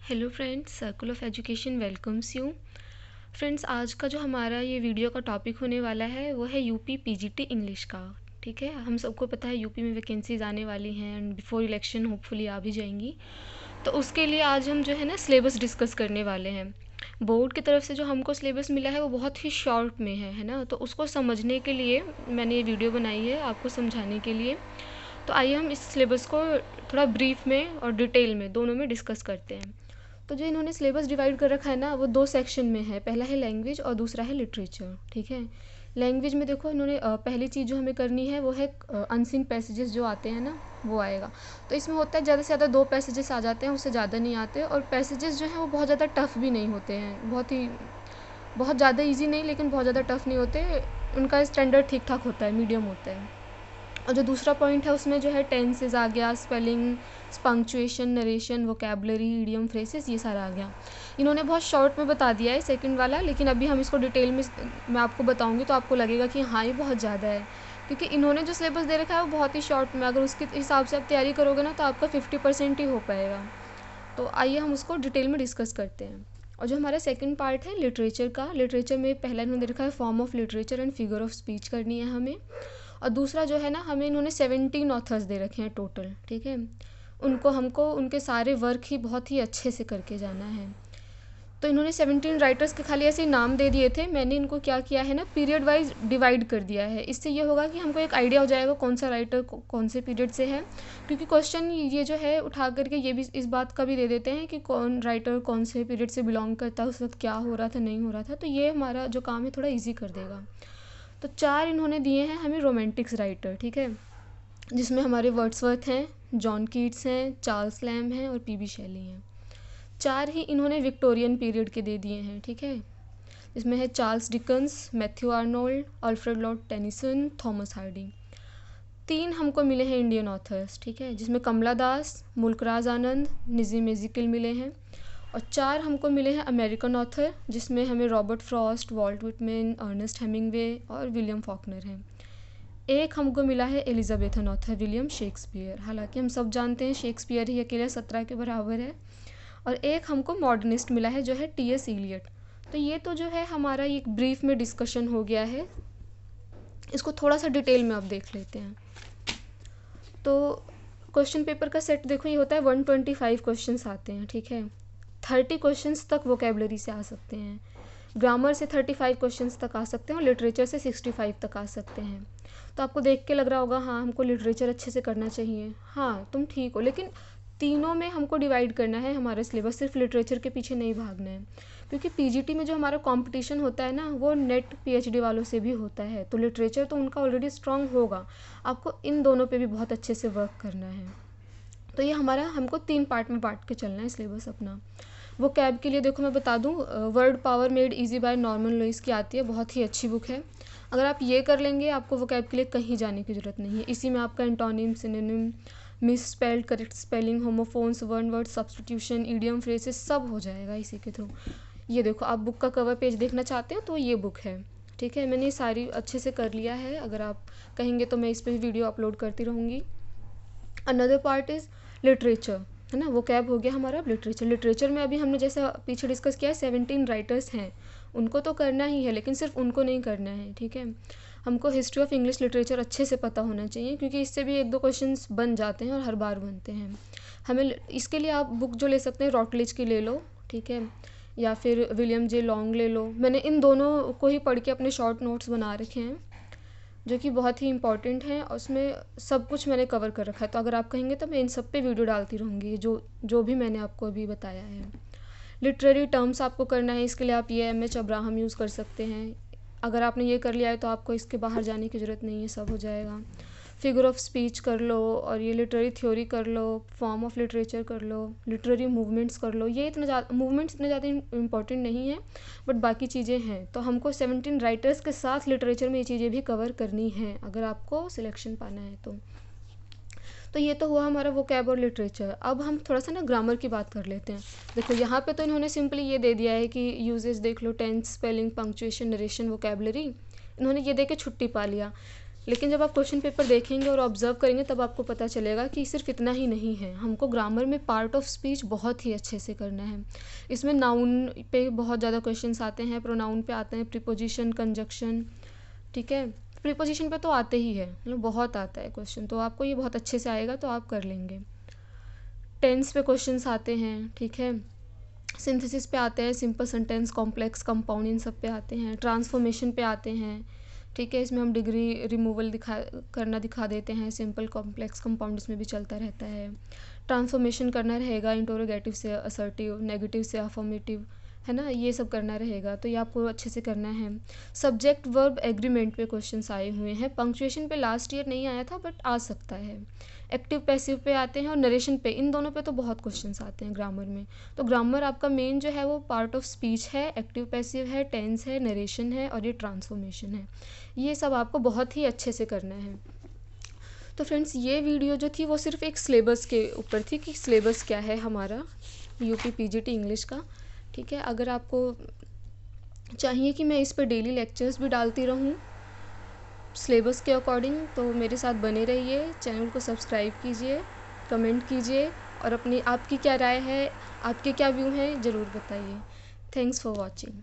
Hello friends, circle of education welcomes you. Friends, आज का जो हमारा ये वीडियो का टॉपिक होने वाला है वो है यूपी पीजीटी इंग्लिश का। ठीक है, हम सबको पता है यूपी में वैकेंसीज आने वाली हैं एंड बिफोर इलेक्शन होपफुली आ भी जाएंगी। तो उसके लिए आज हम जो है ना सिलेबस डिस्कस करने वाले हैं। बोर्ड की तरफ से जो हमको सिलेबस मिला है वो बहुत ही शॉर्ट में है ना। तो उसको समझने के लिए मैंने ये वीडियो बनाई है आपको समझाने के लिए। तो आइए हम इस सिलेबस को थोड़ा ब्रीफ में और डिटेल में दोनों में डिस्कस करते हैं। तो जो इन्होंने सिलेबस डिवाइड कर रखा है ना वो दो सेक्शन में है। पहला है लैंग्वेज और दूसरा है लिटरेचर। ठीक है, लैंग्वेज में देखो इन्होंने पहली चीज़ जो हमें करनी है वो है अनसीन पैसेजेस जो आते हैं ना वो आएगा। तो इसमें होता है ज़्यादा से ज़्यादा 2 पैसेजेस आ जाते हैं, उससे ज़्यादा नहीं आते। और पैसेजेस जो हैं वो बहुत ज़्यादा टफ भी नहीं होते हैं, बहुत ज़्यादा ईजी नहीं लेकिन बहुत ज़्यादा टफ नहीं होते। उनका स्टैंडर्ड ठीक ठाक होता है, मीडियम होता है। और जो दूसरा पॉइंट है उसमें जो है टेंसेस आ गया, spelling, punctuation, narration, vocabulary, idiom, phrases, ये सारा आ गया। इन्होंने बहुत शॉर्ट में बता दिया है सेकंड वाला, लेकिन अभी हम इसको डिटेल में मैं आपको बताऊंगी तो आपको लगेगा कि हाँ ये बहुत ज़्यादा है, क्योंकि इन्होंने जो सिलेबस दे रखा है वो बहुत ही शॉर्ट में, अगर उसके हिसाब से आप तैयारी करोगे ना तो आपका 50% ही हो पाएगा। तो आइए हम उसको डिटेल में डिस्कस करते हैं। और जो हमारा सेकंड पार्ट है लिटरेचर का, लिटरेचर में पहला इन्होंने दे रखा है form of literature and figure of speech करनी है हमें। और दूसरा जो है ना, हमें इन्होंने 17 ऑथर्स दे रखे हैं टोटल। ठीक है, उनको हमको उनके सारे वर्क ही बहुत ही अच्छे से करके जाना है। तो इन्होंने 17 राइटर्स के खाली ऐसे नाम दे दिए थे, मैंने इनको क्या किया है ना पीरियड वाइज डिवाइड कर दिया है। इससे ये होगा कि हमको एक आइडिया हो जाएगा कौन सा राइटर कौन से पीरियड से है। क्योंकि क्वेश्चन ये जो है उठा करके ये भी इस बात का भी दे देते हैं कि कौन राइटर कौन से पीरियड से बिलोंग करता है, उस वक्त क्या हो रहा था नहीं हो रहा था। तो ये हमारा जो काम है थोड़ा ईजी कर देगा। तो 4 इन्होंने दिए हैं हमें रोमांटिक्स राइटर। ठीक है, जिसमें हमारे वर्ड्सवर्थ हैं, जॉन कीट्स हैं, चार्ल्स लैम्ब हैं और पीबी शेली हैं। 4 ही इन्होंने विक्टोरियन पीरियड के दे दिए हैं। ठीक है, इसमें है Charles Dickens, Matthew Arnold, Alfred Lord Tennyson, Thomas Hardy. 3 हमको मिले हैं इंडियन ऑथर्स। ठीक है, जिसमें कमला दास, मुल्कराज आनंद, निज़िम एज़ेकिएल मिले हैं। और 4 हमको मिले हैं अमेरिकन ऑथर, जिसमें हमें Robert Frost, Walt Whitman, Ernest Hemingway और विलियम फॉकनर हैं। 1 हमको मिला है एलिजाबेथन ऑथर, विलियम शेक्सपियर। हालांकि हम सब जानते हैं शेक्सपियर ही अकेले 17 के बराबर है। और 1 हमको मॉडर्निस्ट मिला है जो है टी.एस. इलियट। तो ये तो जो है हमारा एक ब्रीफ में डिस्कशन हो गया है। इसको थोड़ा सा डिटेल में अब देख लेते हैं। तो क्वेश्चन पेपर का सेट देखो, ये होता है 125 क्वेश्चंस आते हैं। ठीक है, 30 क्वेश्चंस तक वोकेबलरी से आ सकते हैं, ग्रामर से 35 क्वेश्चंस तक आ सकते हैं और लिटरेचर से 65 तक आ सकते हैं। तो आपको देख के लग रहा होगा हाँ हमको लिटरेचर अच्छे से करना चाहिए। हाँ तुम ठीक हो, लेकिन तीनों में हमको डिवाइड करना है हमारा सिलेबस, सिर्फ लिटरेचर के पीछे नहीं भागना है। क्योंकि पीजीटी में जो हमारा कंपटीशन होता है ना वो नेट पीएचडी वालों से भी होता है। तो लिटरेचर तो उनका ऑलरेडी स्ट्रांग होगा, आपको इन दोनों पे भी बहुत अच्छे से वर्क करना है। तो ये हमारा हमको 3 पार्ट में बांट के चलना है सिलेबस अपना। वो कैब के लिए देखो मैं बता दूं, word power made easy by Norman Lewis की आती है, बहुत ही अच्छी बुक है। अगर आप ये कर लेंगे आपको वो कैब के लिए कहीं जाने की ज़रूरत नहीं है। इसी में आपका antonym, synonym, miss spelled, correct spelling, homophones, one word substitution, idiom, phrases सब हो जाएगा इसी के थ्रू। ये देखो, आप बुक का कवर पेज देखना चाहते हो तो ये बुक है। ठीक है, मैंने ये सारी अच्छे से कर लिया है, अगर आप कहेंगे तो मैं इस पर वीडियो अपलोड करती रहूँगी। अनदर पार्ट इज़ लिटरेचर, है ना। वो कैब हो गया हमारा। अब लिटरेचर में अभी हमने जैसे पीछे डिस्कस किया है 17 राइटर्स हैं, उनको तो करना ही है, लेकिन सिर्फ उनको नहीं करना है। ठीक है, हमको हिस्ट्री ऑफ इंग्लिश लिटरेचर अच्छे से पता होना चाहिए, क्योंकि इससे भी 1-2 क्वेश्चंस बन जाते हैं और हर बार बनते हैं। हमें इसके लिए आप बुक जो ले सकते हैं रॉटलेज की ले लो। ठीक है, या फिर विलियम जे लॉन्ग ले लो। मैंने इन दोनों को ही पढ़ के अपने शॉर्ट नोट्स बना रखे हैं जो कि बहुत ही इंपॉर्टेंट हैं, और उसमें सब कुछ मैंने कवर कर रखा है। तो अगर आप कहेंगे तो मैं इन सब पे वीडियो डालती रहूँगी, जो जो भी मैंने आपको अभी बताया है। लिटरेरी टर्म्स आपको करना है, इसके लिए आप ये एम.एच. अब्राहम यूज़ कर सकते हैं। अगर आपने ये कर लिया है तो आपको इसके बाहर जाने की ज़रूरत नहीं है, सब हो जाएगा। फिगर ऑफ स्पीच कर लो, और ये लिटरेरी थ्योरी कर लो, फॉर्म ऑफ लिटरेचर कर लो, लिटरेरी मूवमेंट्स कर लो। ये इतना ज़्यादा मूवमेंट्स इतने ज़्यादा इंपॉर्टेंट नहीं है, बट बाकी चीज़ें हैं। तो हमको 17 राइटर्स के साथ लिटरेचर में ये चीज़ें भी कवर करनी हैं अगर आपको सिलेक्शन पाना है तो ये तो हुआ हमारा वोकैब और लिटरेचर। अब हम थोड़ा सा ना ग्रामर की बात कर लेते हैं। देखो यहाँ पे तो इन्होंने सिंपली ये दे दिया है कि यूजेस देख लो, tense, spelling, punctuation, narration, vocabulary, इन्होंने ये दे के छुट्टी पा लिया। लेकिन जब आप क्वेश्चन पेपर देखेंगे और ऑब्जर्व करेंगे तब आपको पता चलेगा कि सिर्फ इतना ही नहीं है, हमको ग्रामर में पार्ट ऑफ स्पीच बहुत ही अच्छे से करना है। इसमें नाउन पे बहुत ज़्यादा क्वेश्चंस आते हैं, प्रोनाउन पे आते हैं, प्रीपोजिशन, कंजक्शन, ठीक है। प्रीपोजिशन पे तो आते ही है, मतलब बहुत आता है क्वेश्चन, तो आपको ये बहुत अच्छे से आएगा तो आप कर लेंगे। टेंस पे क्वेश्चंस आते हैं, ठीक है। सिंथेसिस पे आते हैं, सिंपल सेंटेंस, कॉम्प्लेक्स, कंपाउंड, इन सब पे आते हैं। ट्रांसफॉर्मेशन पे आते हैं, ठीक है। इसमें हम डिग्री रिमूवल दिखा देते हैं। सिंपल, कॉम्प्लेक्स, कंपाउंड इसमें भी चलता रहता है। ट्रांसफॉर्मेशन करना रहेगा, इंटरोगेटिव से असर्टिव, नेगेटिव से अफर्मेटिव, है ना, ये सब करना रहेगा, तो ये आपको अच्छे से करना है। सब्जेक्ट वर्ब एग्रीमेंट पे क्वेश्चंस आए हुए हैं। पंक्चुएशन पे लास्ट ईयर नहीं आया था बट आ सकता है। एक्टिव पैसिव पे आते हैं और नरेशन पे, इन दोनों पे तो बहुत क्वेश्चंस आते हैं ग्रामर में। तो ग्रामर आपका मेन जो है वो पार्ट ऑफ स्पीच है, एक्टिव पैसिव है, टेंस है, नरेशन है और ये ट्रांसफॉर्मेशन है। ये सब आपको बहुत ही अच्छे से करना है। तो फ्रेंड्स, ये वीडियो जो थी वो सिर्फ एक सिलेबस के ऊपर थी कि सिलेबस क्या है हमारा यूपी पीजीटी इंग्लिश का, ठीक है। अगर आपको चाहिए कि मैं इस पर डेली लेक्चर्स भी डालती रहूँ सिलेबस के अकॉर्डिंग, तो मेरे साथ बने रहिए, चैनल को सब्सक्राइब कीजिए, कमेंट कीजिए और आपकी क्या राय है, आपके क्या व्यू हैं, ज़रूर बताइए। Thanks for watching.